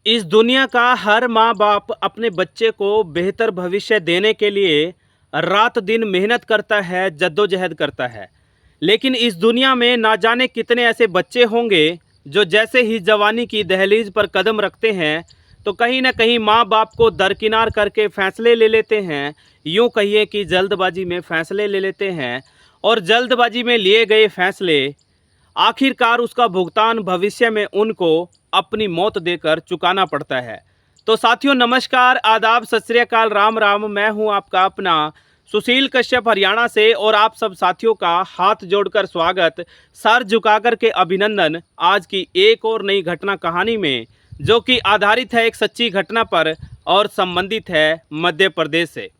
इस दुनिया का हर माँ बाप अपने बच्चे को बेहतर भविष्य देने के लिए रात दिन मेहनत करता है, जद्दोजहद करता है। लेकिन इस दुनिया में ना जाने कितने ऐसे बच्चे होंगे जो जैसे ही जवानी की दहलीज पर कदम रखते हैं तो कहीं ना कहीं माँ बाप को दरकिनार करके फैसले ले लेते हैं। यूँ कहिए कि जल्दबाजी में फैसले ले लेते हैं और जल्दबाजी में लिए गए फैसले आखिरकार उसका भुगतान भविष्य में उनको अपनी मौत देकर चुकाना पड़ता है। तो साथियों, नमस्कार, आदाब, सत श्री अकाल, राम राम। मैं हूं आपका अपना सुशील कश्यप हरियाणा से और आप सब साथियों का हाथ जोड़कर स्वागत, सर झुकाकर के अभिनंदन आज की एक और नई घटना कहानी में, जो कि आधारित है एक सच्ची घटना पर और संबंधित है मध्य प्रदेश से।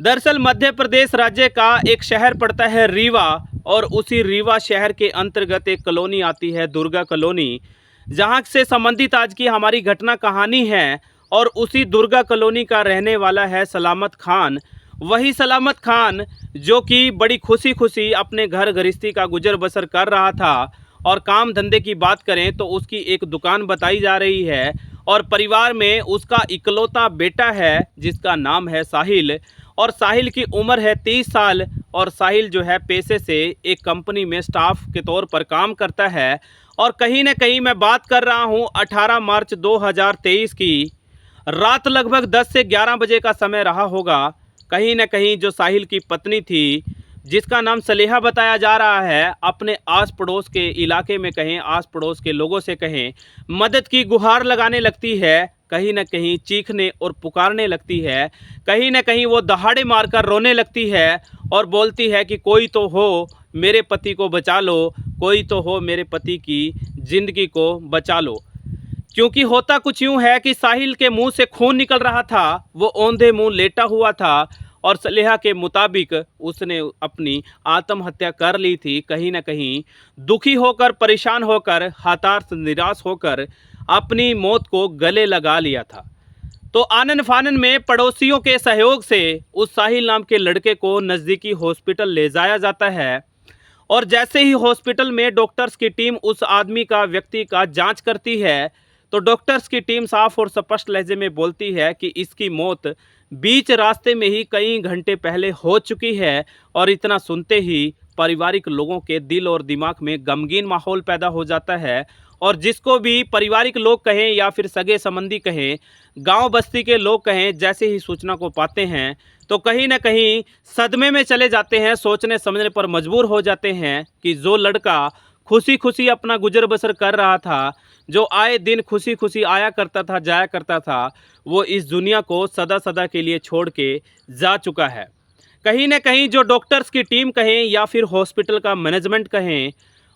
दरअसल मध्य प्रदेश राज्य का एक शहर पड़ता है रीवा, और उसी रीवा शहर के अंतर्गत एक कॉलोनी आती है दुर्गा कॉलोनी, जहां से संबंधित आज की हमारी घटना कहानी है। और उसी दुर्गा कॉलोनी का रहने वाला है सलामत खान। वही सलामत खान जो कि बड़ी खुशी खुशी अपने घर गृहस्थी का गुजर बसर कर रहा था। और काम धंधे की बात करें तो उसकी एक दुकान बताई जा रही है और परिवार में उसका इकलौता बेटा है जिसका नाम है साहिल। और साहिल की उम्र है 30 साल और साहिल जो है पेशे से एक कंपनी में स्टाफ के तौर पर काम करता है। और कहीं ना कहीं मैं बात कर रहा हूं 18 मार्च 2023 की रात, लगभग 10 से 11 बजे का समय रहा होगा। कहीं ना कहीं जो साहिल की पत्नी थी जिसका नाम सलेहा बताया जा रहा है, अपने आस पड़ोस के इलाके में कहें, आस पड़ोस के लोगों से कहें, मदद की गुहार लगाने लगती है। कहीं ना कहीं चीखने और पुकारने लगती है। कहीं ना कहीं वो दहाड़े मारकर रोने लगती है और बोलती है कि कोई तो हो, मेरे पति को बचा लो, कोई तो हो, मेरे पति की ज़िंदगी को बचा लो। क्योंकि होता कुछ यूँ है कि साहिल के मुंह से खून निकल रहा था, वो औंधे मुंह लेटा हुआ था और सलेहा के मुताबिक उसने अपनी आत्महत्या कर ली थी। कहीं ना कहीं दुखी होकर, परेशान होकर, हताश निराश होकर अपनी मौत को गले लगा लिया था। तो आनन फानन में पड़ोसियों के सहयोग से उस साहिल नाम के लड़के को नज़दीकी हॉस्पिटल ले जाया जाता है। और जैसे ही हॉस्पिटल में डॉक्टर्स की टीम उस आदमी का, व्यक्ति का जांच करती है तो डॉक्टर्स की टीम साफ और स्पष्ट लहजे में बोलती है कि इसकी मौत बीच रास्ते में ही कई घंटे पहले हो चुकी है। और इतना सुनते ही पारिवारिक लोगों के दिल और दिमाग में गमगीन माहौल पैदा हो जाता है। और जिसको भी पारिवारिक लोग कहें या फिर सगे संबंधी कहें, गांव बस्ती के लोग कहें, जैसे ही सूचना को पाते हैं तो कहीं ना कहीं सदमे में चले जाते हैं, सोचने समझने पर मजबूर हो जाते हैं कि जो लड़का खुशी खुशी अपना गुजर बसर कर रहा था, जो आए दिन खुशी खुशी आया करता था, जाया करता था, वो इस दुनिया को सदा सदा के लिए छोड़ के जा चुका है। कहीं ना कहीं जो डॉक्टर्स की टीम कहें या फिर हॉस्पिटल का मैनेजमेंट कहें,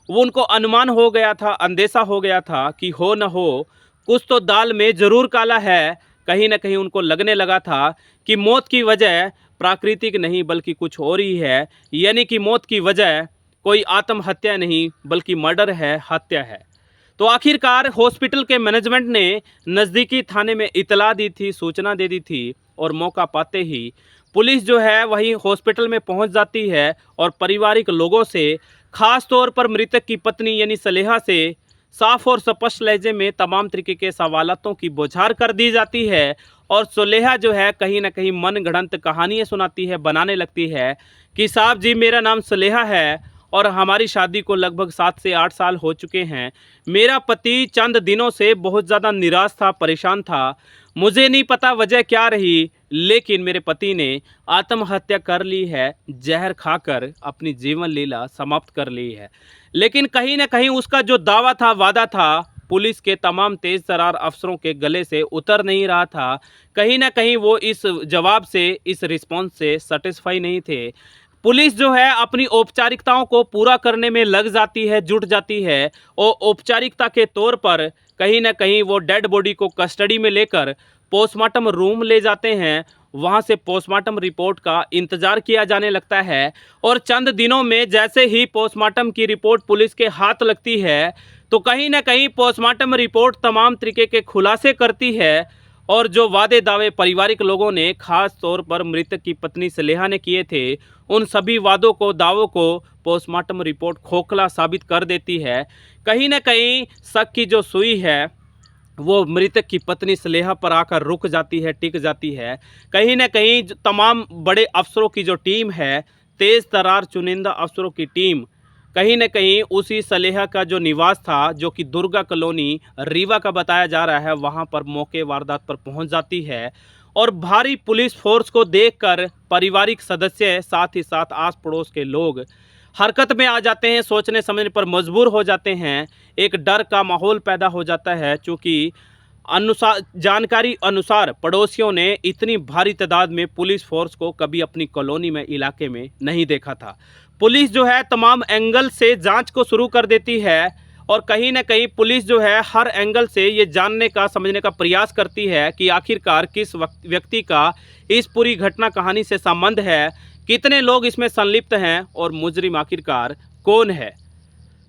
वो उनको अनुमान हो गया था, अंदेशा हो गया था कि हो न हो कुछ तो दाल में ज़रूर काला है। कहीं ना कहीं उनको लगने लगा था कि मौत की वजह प्राकृतिक नहीं बल्कि कुछ और ही है, यानी कि मौत की वजह कोई आत्महत्या नहीं बल्कि मर्डर है, हत्या है। तो आखिरकार हॉस्पिटल के मैनेजमेंट ने नज़दीकी थाने में इतला दी थी, सूचना दे दी थी। और मौका पाते ही पुलिस जो है वहीं हॉस्पिटल में पहुंच जाती है और पारिवारिक लोगों से, खास तौर पर मृतक की पत्नी यानी सलेहा से साफ और स्पष्ट लहजे में तमाम तरीके के सवालातों की बौछार कर दी जाती है। और सलेहा जो है कहीं ना कहीं मन गढ़ंत कहानियाँ सुनाती है, बनाने लगती है कि साहब जी, मेरा नाम सलेहा है और हमारी शादी को लगभग 7 से 8 साल हो चुके हैं। मेरा पति चंद दिनों से बहुत ज़्यादा निराश था, परेशान था। मुझे नहीं पता वजह क्या रही, लेकिन मेरे पति ने आत्महत्या कर ली है, जहर खाकर अपनी जीवन लीला समाप्त कर ली है। लेकिन कहीं ना कहीं उसका जो दावा था, वादा था, पुलिस के तमाम तेज तर्रार अफसरों के गले से उतर नहीं रहा था। कहीं ना कहीं वो इस जवाब से, इस रिस्पॉन्स से सेटिस्फाई नहीं थे। पुलिस जो है अपनी औपचारिकताओं को पूरा करने में लग जाती है, जुट जाती है। और औपचारिकता के तौर पर कहीं ना कहीं वो डेड बॉडी को कस्टडी में लेकर पोस्टमार्टम रूम ले जाते हैं। वहां से पोस्टमार्टम रिपोर्ट का इंतज़ार किया जाने लगता है। और चंद दिनों में जैसे ही पोस्टमार्टम की रिपोर्ट पुलिस के हाथ लगती है तो कहीं ना कहीं पोस्टमार्टम रिपोर्ट तमाम तरीके के खुलासे करती है। और जो वादे दावे पारिवारिक लोगों ने, खास तौर पर मृतक की पत्नी सलेहा ने किए थे, उन सभी वादों को, दावों को पोस्टमार्टम रिपोर्ट खोखला साबित कर देती है। कहीं ना कहीं शक की जो सुई है वो मृतक की पत्नी सलेहा पर आकर रुक जाती है, टिक जाती है। कहीं न कहीं तमाम बड़े अफ़सरों की जो टीम है, तेज़ तर्रार चुनिंदा अफ़सरों की टीम, कहीं न कहीं उसी सलेहा का जो निवास था, जो कि दुर्गा कॉलोनी रीवा का बताया जा रहा है, वहाँ पर मौके वारदात पर पहुँच जाती है। और भारी पुलिस फ़ोर्स को देखकर पारिवारिक सदस्य, साथ ही साथ आस-पड़ोस के लोग हरकत में आ जाते हैं, सोचने समझने पर मजबूर हो जाते हैं। एक डर का माहौल पैदा हो जाता है, चूँकि जानकारी अनुसार पड़ोसियों ने इतनी भारी तादाद में पुलिस फ़ोर्स को कभी अपनी कॉलोनी में, इलाके में नहीं देखा था। पुलिस जो है तमाम एंगल से जांच को शुरू कर देती है और कहीं न कहीं पुलिस जो है हर एंगल से ये जानने का, समझने का प्रयास करती है कि आखिरकार किस व्यक्ति का इस पूरी घटना कहानी से संबंध है, कितने लोग इसमें संलिप्त हैं और मुजरिम आखिरकार कौन है।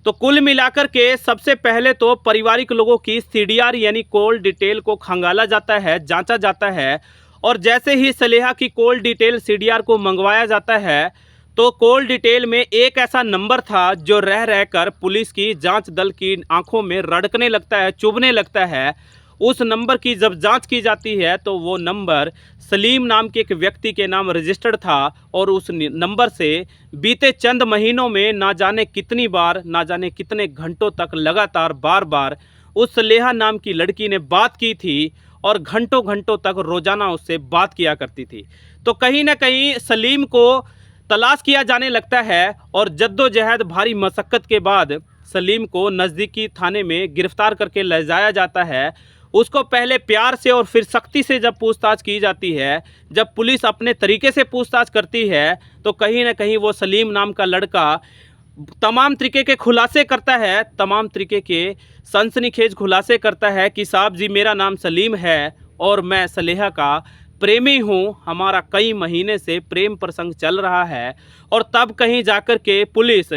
तो कुल मिलाकर के सबसे पहले तो पारिवारिक लोगों की सीडीआर यानी कॉल डिटेल को खंगाला जाता है, जांचा जाता है। और जैसे ही सलेहा की कॉल डिटेल सीडीआर को मंगवाया जाता है, तो कॉल डिटेल में एक ऐसा नंबर था जो रह रहकर पुलिस की जांच दल की आंखों में रड़कने लगता है, चुभने लगता है। उस नंबर की जब जांच की जाती है तो वो नंबर सलीम नाम के एक व्यक्ति के नाम रजिस्टर्ड था और उस नंबर से बीते चंद महीनों में ना जाने कितनी बार, ना जाने कितने घंटों तक लगातार बार बार उस सलेहा नाम की लड़की ने बात की थी और घंटों घंटों तक रोज़ाना उससे बात किया करती थी। तो कहीं ना कहीं सलीम को तलाश किया जाने लगता है और जद्दोजहद भारी मशक्क़त के बाद सलीम को नज़दीकी थाने में गिरफ्तार करके ले जाया जाता है। उसको पहले प्यार से और फिर सख्ती से जब पूछताछ की जाती है, जब पुलिस अपने तरीके से पूछताछ करती है, तो कहीं ना कहीं वो सलीम नाम का लड़का तमाम तरीके के खुलासे करता है, तमाम तरीके के सनसनीखेज खुलासे करता है कि साहब जी मेरा नाम सलीम है और मैं सलेहा का प्रेमी हूँ, हमारा कई महीने से प्रेम प्रसंग चल रहा है। और तब कहीं जाकर के पुलिस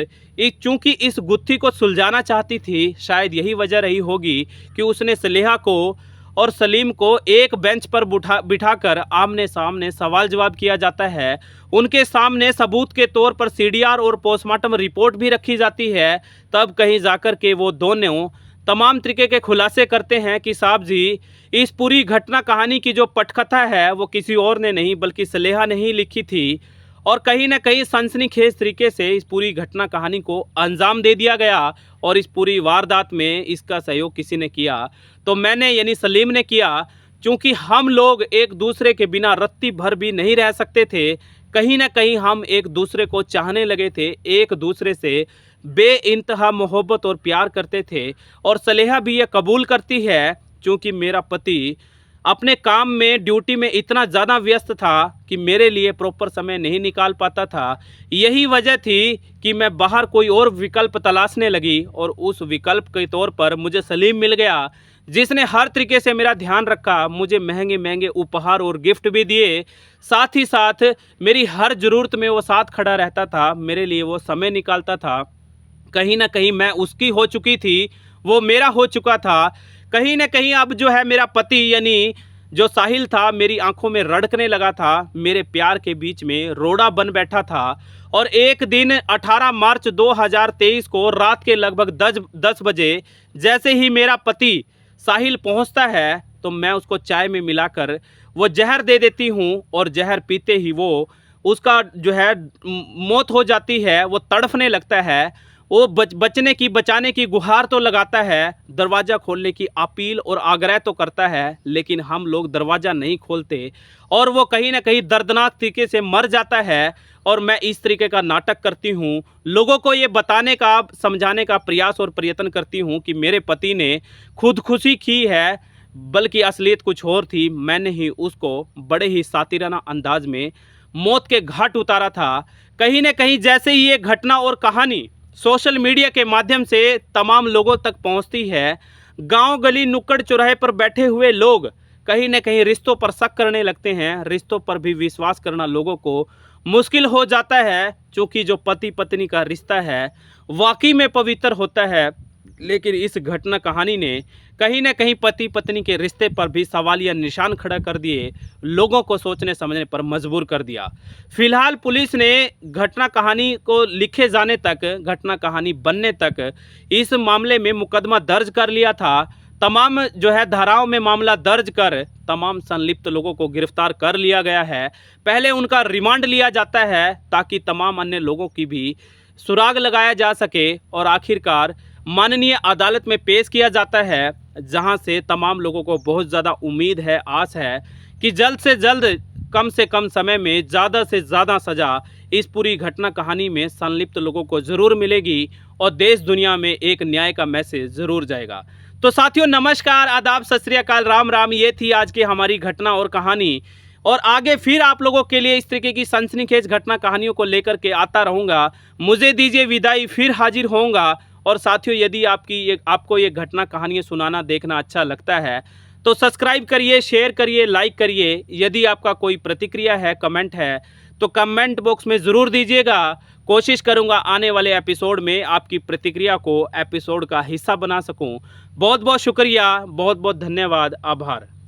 चूँकि इस गुत्थी को सुलझाना चाहती थी, शायद यही वजह रही होगी कि उसने सलेहा को और सलीम को एक बेंच पर बिठाकर आमने सामने सवाल जवाब किया जाता है। उनके सामने सबूत के तौर पर सीडीआर और पोस्टमार्टम रिपोर्ट भी रखी जाती है। तब कहीं जाकर के वो दोनों तमाम तरीके के खुलासे करते हैं कि साहब जी इस पूरी घटना कहानी की जो पटकथा है वो किसी और ने नहीं बल्कि सलेहा ने ही लिखी थी। और कहीं ना कहीं सनसनीखेज तरीके से इस पूरी घटना कहानी को अंजाम दे दिया गया और इस पूरी वारदात में इसका सहयोग किसी ने किया तो मैंने यानी सलीम ने किया। क्योंकि हम लोग एक दूसरे के बिना रत्ती भर भी नहीं रह सकते थे, कहीं ना कहीं हम एक दूसरे को चाहने लगे थे, एक दूसरे से बेइंतहा मोहब्बत और प्यार करते थे। और सलेहा भी ये कबूल करती है क्योंकि मेरा पति अपने काम में, ड्यूटी में इतना ज़्यादा व्यस्त था कि मेरे लिए प्रॉपर समय नहीं निकाल पाता था। यही वजह थी कि मैं बाहर कोई और विकल्प तलाशने लगी और उस विकल्प के तौर पर मुझे सलीम मिल गया, जिसने हर तरीके से मेरा ध्यान रखा, मुझे महंगे महंगे उपहार और गिफ्ट भी दिए। साथ ही साथ मेरी हर ज़रूरत में वो साथ खड़ा रहता था, मेरे लिए वो समय निकालता था। कहीं ना कहीं मैं उसकी हो चुकी थी, वो मेरा हो चुका था। कहीं ना कहीं अब जो है मेरा पति यानी जो साहिल था मेरी आंखों में रड़कने लगा था, मेरे प्यार के बीच में रोड़ा बन बैठा था। और एक दिन 18 मार्च 2023 को रात के लगभग 10 बजे जैसे ही मेरा पति साहिल पहुंचता है तो मैं उसको चाय में मिलाकर वो जहर दे देती हूं और जहर पीते ही वो उसका जो है मौत हो जाती है। वो तड़फने लगता है, वो बचाने की गुहार तो लगाता है, दरवाज़ा खोलने की अपील और आग्रह तो करता है, लेकिन हम लोग दरवाज़ा नहीं खोलते और वो कहीं ना कहीं दर्दनाक तरीके से मर जाता है। और मैं इस तरीके का नाटक करती हूँ, लोगों को ये बताने का, समझाने का प्रयास और प्रयत्न करती हूँ कि मेरे पति ने खुदकुशी की है, बल्कि असलियत कुछ और थी। मैंने ही उसको बड़े ही सातिराना अंदाज में मौत के घाट उतारा था। कहीं ना कहीं जैसे ही ये घटना और कहानी सोशल मीडिया के माध्यम से तमाम लोगों तक पहुंचती है, गांव गली नुक्कड़ चौराहे पर बैठे हुए लोग कहीं ना कहीं रिश्तों पर शक करने लगते हैं, रिश्तों पर भी विश्वास करना लोगों को मुश्किल हो जाता है। क्योंकि जो पति पत्नी का रिश्ता है वाकई में पवित्र होता है, लेकिन इस घटना कहानी ने कहीं ना कहीं पति पत्नी के रिश्ते पर भी सवालिया निशान खड़ा कर दिए, लोगों को सोचने समझने पर मजबूर कर दिया। फिलहाल पुलिस ने घटना कहानी को लिखे जाने तक, घटना कहानी बनने तक इस मामले में मुकदमा दर्ज कर लिया था। तमाम जो है धाराओं में मामला दर्ज कर तमाम संलिप्त लोगों को गिरफ्तार कर लिया गया है। पहले उनका रिमांड लिया जाता है ताकि तमाम अन्य लोगों की भी सुराग लगाया जा सके और आखिरकार माननीय अदालत में पेश किया जाता है, जहां से तमाम लोगों को बहुत ज़्यादा उम्मीद है, आस है कि जल्द से जल्द कम से कम समय में ज़्यादा से ज़्यादा सज़ा इस पूरी घटना कहानी में संलिप्त लोगों को ज़रूर मिलेगी और देश दुनिया में एक न्याय का मैसेज ज़रूर जाएगा। तो साथियों, नमस्कार, आदाब, सत श्री अकाल, राम राम। ये थी आज की हमारी घटना और कहानी, और आगे फिर आप लोगों के लिए इस तरीके की सनसनीखेज घटना कहानियों को लेकर के आता रहूँगा। मुझे दीजिए विदाई, फिर हाजिर होऊंगा। और साथियों, यदि आपको ये घटना कहानियाँ सुनाना देखना अच्छा लगता है तो सब्सक्राइब करिए, शेयर करिए, लाइक करिए। यदि आपका कोई प्रतिक्रिया है, कमेंट है, तो कमेंट बॉक्स में ज़रूर दीजिएगा। कोशिश करूंगा आने वाले एपिसोड में आपकी प्रतिक्रिया को एपिसोड का हिस्सा बना सकूं। बहुत बहुत शुक्रिया, बहुत बहुत धन्यवाद, आभार।